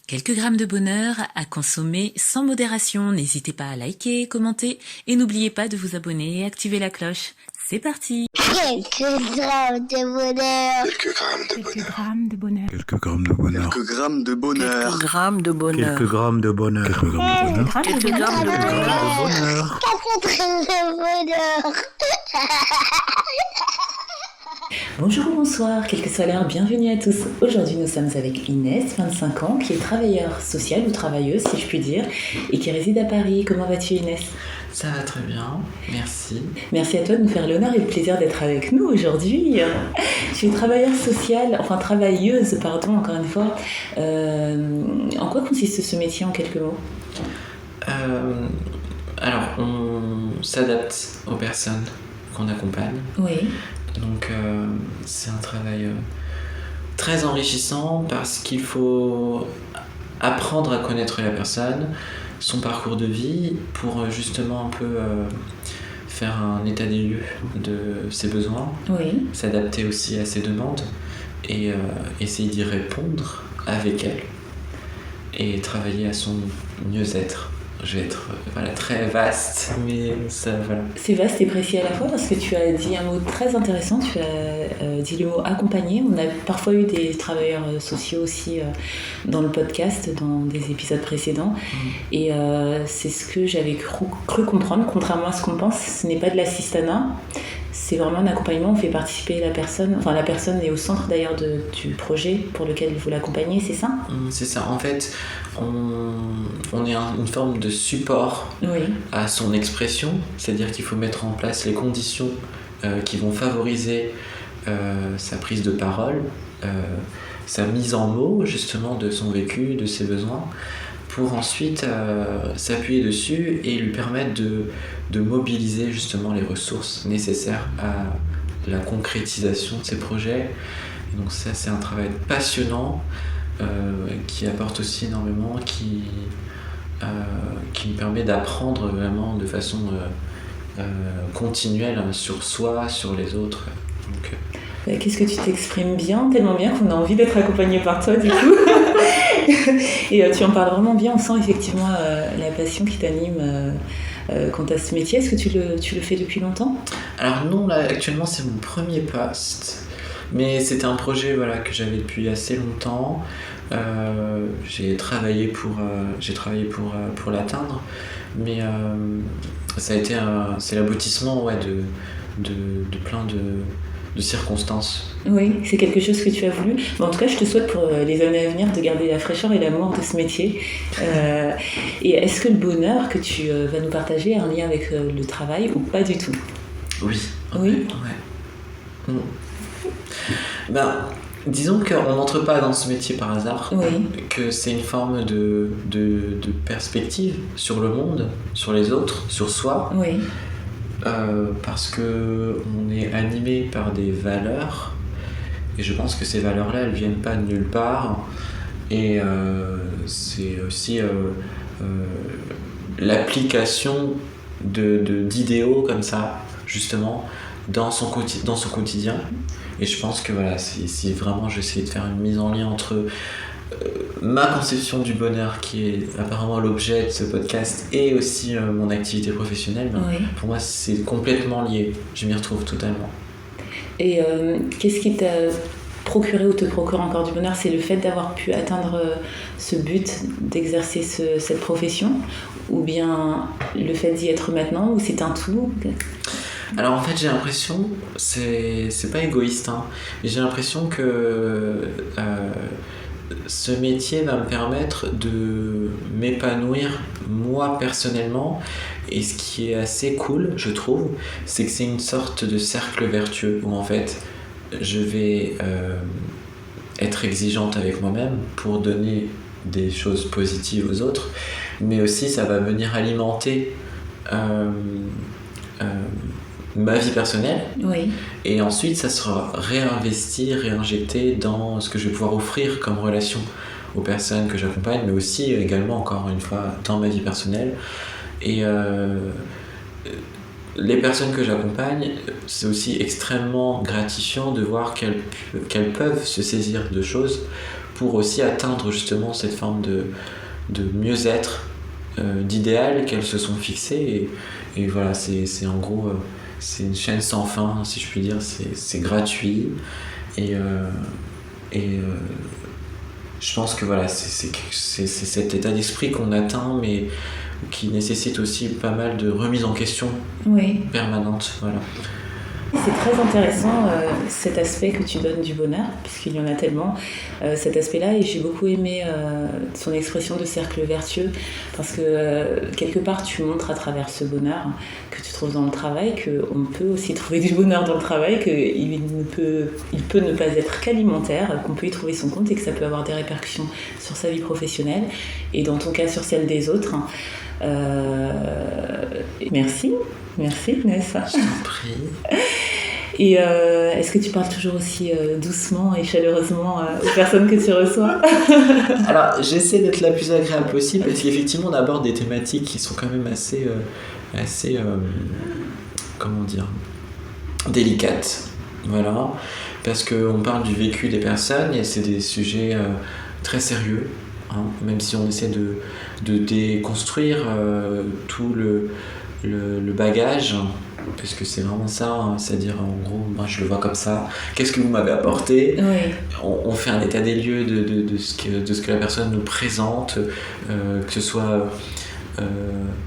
Quelques grammes de bonheur à consommer sans modération. N'hésitez pas à liker, commenter et n'oubliez pas de vous abonner et activer la cloche. C'est parti. Quelques grammes de bonheur. Quelques grammes de bonheur. Quelques grammes de bonheur. Quelques grammes de bonheur. Quelques grammes de bonheur. Quelques grammes de bonheur. Quelques grammes de bonheur. Quelques grammes de bonheur. Quelques grammes de bonheur. Bonjour ou bonsoir, quelle que soit l'heure, bienvenue à tous. Aujourd'hui nous sommes avec Inès, 25 ans, qui est travailleuse sociale ou travailleuse si je puis dire, et qui réside à Paris. Comment vas-tu Inès ? Ça va très bien, merci. Merci à toi de nous faire l'honneur et le plaisir d'être avec nous aujourd'hui. Tu es travailleuse, encore une fois. En quoi consiste ce métier en quelques mots ? Alors, on s'adapte aux personnes qu'on accompagne. Oui. Donc, c'est un travail très enrichissant parce qu'il faut apprendre à connaître la personne, son parcours de vie, pour justement un peu faire un état des lieux de ses besoins, Oui. s'adapter aussi à ses demandes et essayer d'y répondre avec elle et travailler à son mieux-être. Je vais être très vaste, mais ça, voilà. C'est vaste et précis à la fois parce que tu as dit un mot très intéressant, tu as dit le mot accompagner. On a parfois eu des travailleurs sociaux aussi dans le podcast, dans des épisodes précédents. Et c'est ce que j'avais cru comprendre, contrairement à ce qu'on pense, ce n'est pas de l'assistanat. C'est vraiment un accompagnement, on fait participer la personne, la personne est au centre d'ailleurs du projet pour lequel vous l'accompagnez, c'est ça ? C'est ça, en fait, on est une forme de support à son expression, c'est-à-dire qu'il faut mettre en place les conditions qui vont favoriser sa prise de parole, sa mise en mots justement de son vécu, de ses besoins, pour ensuite s'appuyer dessus et lui permettre de mobiliser justement les ressources nécessaires à la concrétisation de ses projets. Et donc ça, c'est un travail passionnant qui apporte aussi énormément, qui me permet d'apprendre vraiment de façon continuelle sur soi, sur les autres. Donc, qu'est-ce que tu t'exprimes bien, tellement bien qu'on a envie d'être accompagné par toi du coup. Et tu en parles vraiment bien, on sent effectivement la passion qui t'anime quant à ce métier. Est-ce que tu le fais depuis longtemps ? Alors non, là actuellement c'est mon premier poste, mais c'était un projet que j'avais depuis assez longtemps. J'ai travaillé pour l'atteindre, mais ça a été c'est l'aboutissement de plein de circonstances. Oui, c'est quelque chose que tu as voulu. Mais en tout cas, je te souhaite pour les années à venir de garder la fraîcheur et l'amour de ce métier. Et est-ce que le bonheur que tu vas nous partager a un lien avec le travail ou pas du tout ? Oui. Oui. Ouais. Disons qu'on n'entre pas dans ce métier par hasard, que c'est une forme de perspective sur le monde, sur les autres, sur soi. Oui. Parce qu'on est animé par des valeurs, et je pense que ces valeurs-là, elles viennent pas de nulle part, et c'est aussi l'application d'idéaux comme ça, justement, dans son quotidien. Et je pense que si vraiment j'essaie de faire une mise en lien entre ma conception du bonheur, qui est apparemment l'objet de ce podcast, et aussi mon activité professionnelle, pour moi c'est complètement lié, je m'y retrouve totalement. Et qu'est-ce qui t'a procuré ou te procure encore du bonheur ? C'est le fait d'avoir pu atteindre ce but d'exercer cette profession, ou bien le fait d'y être maintenant, ou c'est un tout ? Alors en fait j'ai l'impression, c'est pas égoïste, mais j'ai l'impression que ce métier va me permettre de m'épanouir moi personnellement, et ce qui est assez cool je trouve, c'est que c'est une sorte de cercle vertueux où en fait je vais être exigeante avec moi-même pour donner des choses positives aux autres, mais aussi ça va venir alimenter ma vie personnelle, et ensuite ça sera réinvesti, réinjecté dans ce que je vais pouvoir offrir comme relation aux personnes que j'accompagne, mais aussi également encore une fois dans ma vie personnelle. Et les personnes que j'accompagne, c'est aussi extrêmement gratifiant de voir qu'elles peuvent se saisir de choses pour aussi atteindre justement cette forme de mieux-être, d'idéal qu'elles se sont fixées. Et voilà, c'est en gros, c'est une chaîne sans fin, si je puis dire. C'est gratuit. Et je pense que voilà, c'est cet état d'esprit qu'on atteint, mais qui nécessite aussi pas mal de remise en question permanente. Voilà. C'est très intéressant cet aspect que tu donnes du bonheur, puisqu'il y en a tellement, cet aspect-là, et j'ai beaucoup aimé son expression de cercle vertueux, parce que quelque part tu montres à travers ce bonheur que tu trouves dans le travail qu'on peut aussi trouver du bonheur dans le travail, qu'il peut ne pas être qu'alimentaire, qu'on peut y trouver son compte et que ça peut avoir des répercussions sur sa vie professionnelle, et dans ton cas sur celle des autres. Merci Nessa. Je t'en prie. Et est-ce que tu parles toujours aussi doucement et chaleureusement aux personnes que tu reçois? Alors, j'essaie d'être la plus agréable possible, parce qu'effectivement on aborde des thématiques qui sont quand même assez comment dire, délicates. Voilà, parce qu'on parle du vécu des personnes et c'est des sujets très sérieux, hein, même si on essaie de déconstruire tout le bagage, parce que c'est vraiment ça, hein, c'est-à-dire en gros, moi je le vois comme ça, qu'est-ce que vous m'avez apporté? On fait un état des lieux de ce que la personne nous présente, que ce soit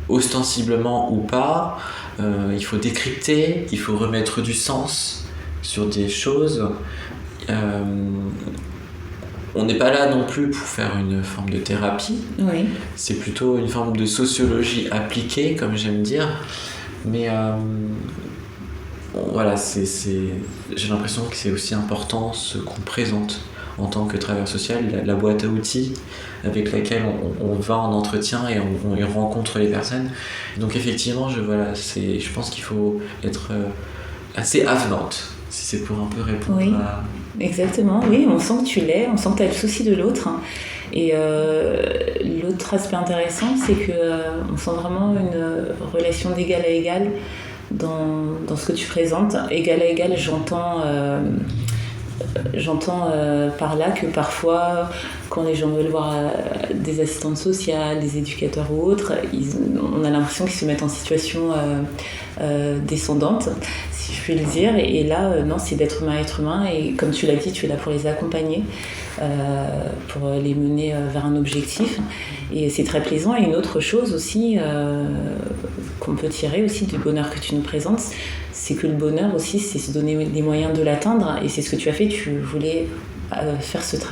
ostensiblement ou pas. Il faut décrypter, il faut remettre du sens sur des choses. On n'est pas là non plus pour faire une forme de thérapie. C'est plutôt une forme de sociologie appliquée, comme j'aime dire. Mais voilà, j'ai l'impression que c'est aussi important ce qu'on présente en tant que travailleur social, la boîte à outils avec laquelle on va en entretien et on rencontre les personnes. Donc effectivement, je pense qu'il faut être assez avenante, si c'est pour un peu répondre à... Exactement, oui, on sent que tu l'es, on sent que tu as le souci de l'autre. Et l'autre aspect intéressant, c'est qu'on sent vraiment une relation d'égal à égal dans ce que tu présentes. Égal à égal, j'entends par là que parfois, quand les gens veulent voir des assistantes sociales, des éducateurs ou autres, on a l'impression qu'ils se mettent en situation descendante, si je puis le dire. Et là, non, c'est d'être humain à être humain. Et comme tu l'as dit, tu es là pour les accompagner, pour les mener vers un objectif. Et c'est très plaisant. Et une autre chose aussi qu'on peut tirer aussi du bonheur que tu nous présentes, c'est que le bonheur aussi, c'est se donner les moyens de l'atteindre. Et c'est ce que tu as fait. Tu voulais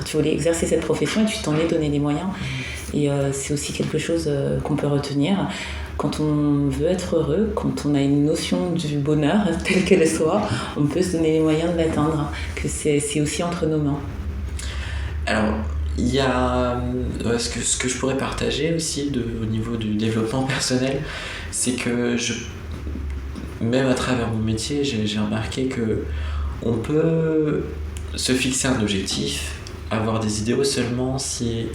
tu voulais exercer cette profession et tu t'en es donné les moyens. Et c'est aussi quelque chose qu'on peut retenir. Quand on veut être heureux, quand on a une notion du bonheur, telle qu'elle soit, on peut se donner les moyens de l'atteindre, que c'est aussi entre nos mains. Alors, il y a ce que je pourrais partager aussi au niveau du développement personnel, c'est que même à travers mon métier, j'ai remarqué que on peut se fixer un objectif, avoir des idéaux seulement si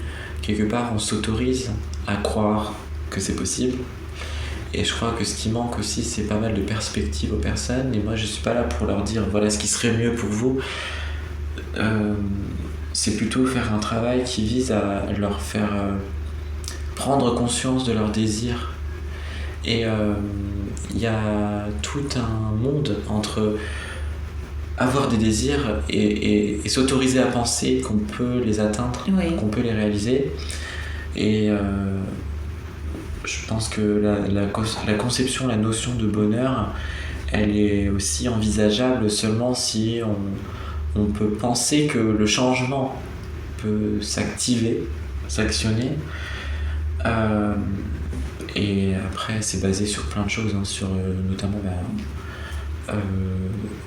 quelque part on s'autorise à croire que c'est possible. Et je crois que ce qui manque aussi, c'est pas mal de perspectives aux personnes. Et moi, je suis pas là pour leur dire voilà ce qui serait mieux pour vous. C'est plutôt faire un travail qui vise à leur faire prendre conscience de leurs désirs. Et il y a tout un monde entre avoir des désirs et s'autoriser à penser qu'on peut les atteindre, qu'on peut les réaliser. Et je pense que la conception, la notion de bonheur, elle est aussi envisageable seulement si on peut penser que le changement peut s'actionner. Et après, c'est basé sur plein de choses, hein, sur notamment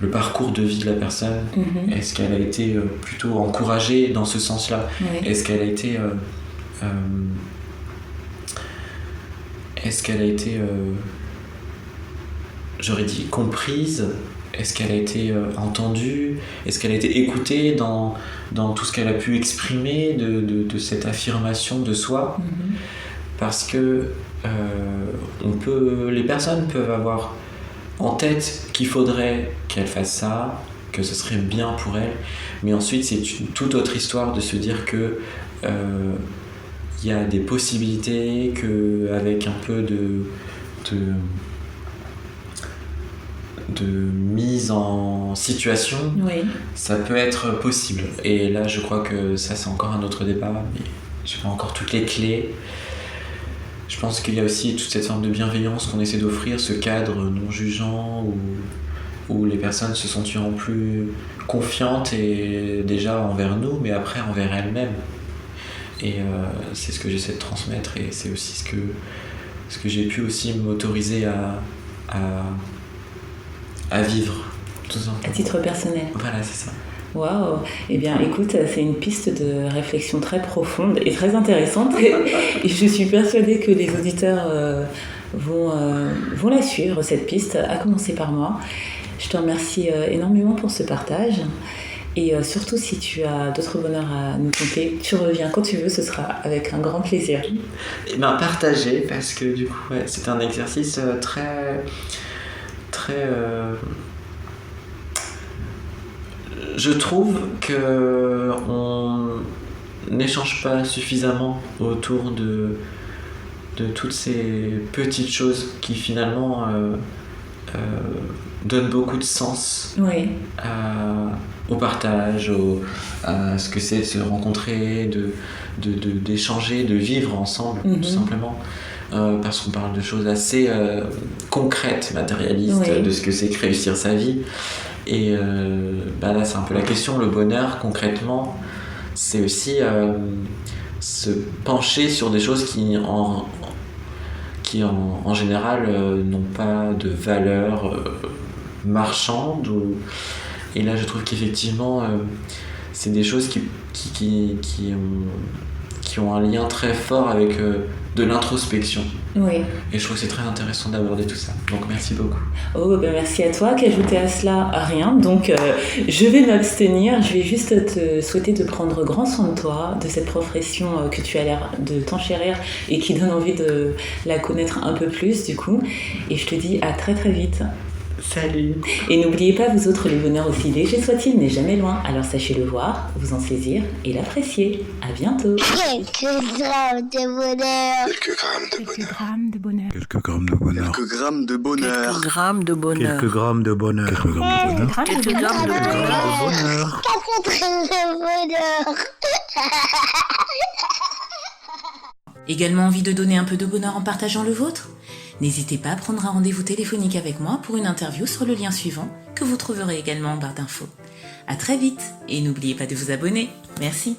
le parcours de vie de la personne. Est-ce qu'elle a été plutôt encouragée dans ce sens-là? Est-ce qu'elle a été j'aurais dit comprise? Est-ce qu'elle a été entendue? Est-ce qu'elle a été écoutée dans tout ce qu'elle a pu exprimer de cette affirmation de soi? Parce que les personnes peuvent avoir en tête qu'il faudrait qu'elle fasse ça, que ce serait bien pour elle. Mais ensuite, c'est une toute autre histoire de se dire que y a des possibilités, qu'avec un peu de mise en situation, ça peut être possible. Et là, je crois que ça, c'est encore un autre débat, mais je n'ai pas encore toutes les clés. Je pense qu'il y a aussi toute cette forme de bienveillance qu'on essaie d'offrir, ce cadre non jugeant où les personnes se sentiront plus confiantes et déjà envers nous, mais après envers elles-mêmes. Et c'est ce que j'essaie de transmettre, et c'est aussi ce que j'ai pu aussi m'autoriser à vivre, tout simplement. À titre personnel. Voilà, c'est ça. Waouh! Eh bien, écoute, c'est une piste de réflexion très profonde et très intéressante. Et je suis persuadée que les auditeurs vont la suivre, cette piste, à commencer par moi. Je te remercie énormément pour ce partage. Et surtout, si tu as d'autres bonheurs à nous conter, tu reviens quand tu veux, ce sera avec un grand plaisir. Et bien, partager, parce que du coup, c'est un exercice très... Je trouve qu'on n'échange pas suffisamment autour de toutes ces petites choses qui finalement donnent beaucoup de sens au partage, à ce que c'est de se rencontrer, d'échanger, de vivre ensemble, tout simplement. Parce qu'on parle de choses assez concrètes, matérialistes, de ce que c'est que réussir sa vie. Et là, c'est un peu la question. Le bonheur, concrètement, c'est aussi se pencher sur des choses qui en général, n'ont pas de valeur marchande. Et là, je trouve qu'effectivement, c'est des choses qui ont un lien très fort avec de l'introspection. Oui. Et je trouve que c'est très intéressant d'aborder tout ça. Donc merci beaucoup. Merci à toi. Qu'ajouter à cela? Rien. Donc je vais m'abstenir. Je vais juste te souhaiter de prendre grand soin de toi, de cette profession que tu as l'air de t'enchérir et qui donne envie de la connaître un peu plus du coup. Et je te dis à très très vite. Salut. Et n'oubliez pas, vous autres, le bonheur aussi léger soit-il n'est jamais loin. Alors sachez le voir, vous en saisir et l'apprécier. À bientôt. Quelques grammes de bonheur. Quelques grammes de bonheur. Quelques grammes de bonheur. Quelques grammes de bonheur. Quelques grammes de bonheur. Quelques grammes de bonheur. Quelques grammes de bonheur. Quelques grammes de bonheur. 4 grammes de bonheur. Également envie de donner un peu de bonheur en partageant le vôtre? N'hésitez pas à prendre un rendez-vous téléphonique avec moi pour une interview sur le lien suivant que vous trouverez également en barre d'infos. À très vite et n'oubliez pas de vous abonner. Merci.